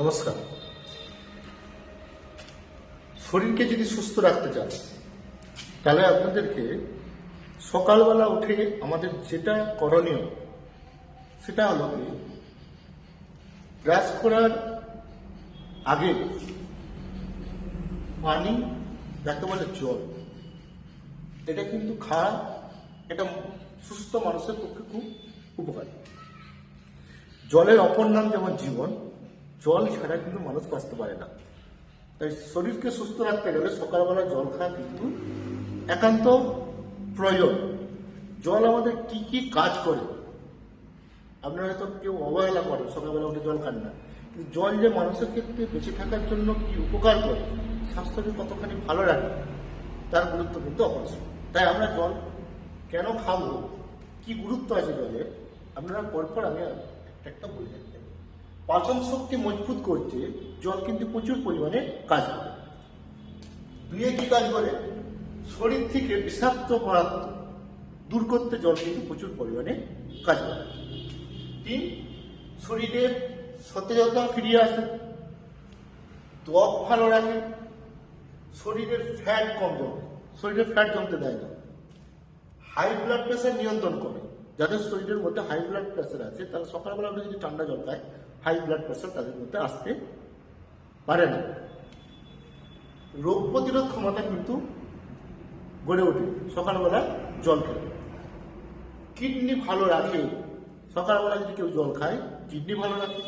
নমস্কার। শরীরকে যদি সুস্থ রাখতে চান তাহলে আপনাদেরকে সকালবেলা উঠে আমাদের যেটা করণীয় সেটা হলো কি, ব্রাশ করার আগে পানি, যাকে বলে জল, এটা কিন্তু খাওয়া, এটা সুস্থ মানুষের পক্ষে খুব উপকারী। জলের অপর নাম যেমন জীবন, জল ছাড়া কিন্তু মানুষ বাঁচতে পারে না। তাই শরীরকে সুস্থ রাখতে গেলে সকালবেলা জল খাওয়া কিন্তু একান্ত প্রয়োজন। জল আমাদের কি কি কাজ করে আপনারা হয়তো কেউ অবহেলা করে, সকালবেলা উঠে জল খান না, কিন্তু জল যে মানুষের ক্ষেত্রে বেঁচে থাকার জন্য কি উপকার করে, স্বাস্থ্যকে কতখানি ভালো রাখে, তার গুরুত্ব কিন্তু অপরিসীম। তাই আমরা জল কেন খাবো, কি গুরুত্ব আছে জলের, আপনারা পরপর আমি একটা বলে যাচ্ছি। পাচন শক্তি মজবুত করতে জল কিন্তু প্রচুর পরিমাণে কাজ করে। দুয়ে কি কাজ করে, শরীর থেকে বিষাক্ত পদার্থ দূর করতে জল কিন্তু প্রচুর পরিমাণে কাজ করে। তিন, শরীরের সতেজতা ফিরিয়ে আসে, ত্বক ভালো রাখে, শরীরের ফ্যাট কম জমে, শরীরের ফ্যাট জমতে দেয় না, হাই ব্লাড প্রেশার নিয়ন্ত্রণ করে। যাদের শরীরের মধ্যে হাই ব্লাড প্রেশার আছে তারা সকালবেলা উঠে যদি ঠান্ডা জল খায়, হাই ব্লাড প্রেশার তাদের মধ্যে আসতে পারে না। রোগ প্রতিরোধ ক্ষমতা কিন্তু গড়ে ওঠে সকালবেলা জল খেলে। কিডনি ভালো রাখে, সকালবেলা যদি কেউ জল খায় কিডনি ভালো রাখে।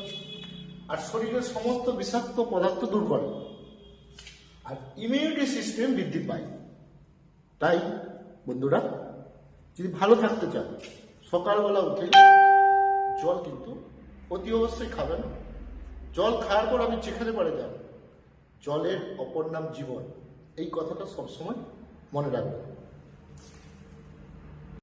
আর শরীরের সমস্ত বিষাক্ত পদার্থ দূর করে, আর ইমিউনিটি সিস্টেম বৃদ্ধি পায়। তাই বন্ধুরা, যদি ভালো থাকতে চান সকালবেলা উঠে জল কিন্তু অতি অবশ্যই খাবেন। জল খাওয়ার পর আমি যেখানে পারে যাব, জলের অপর নাম জীবন, এই কথাটা সবসময় মনে রাখবেন।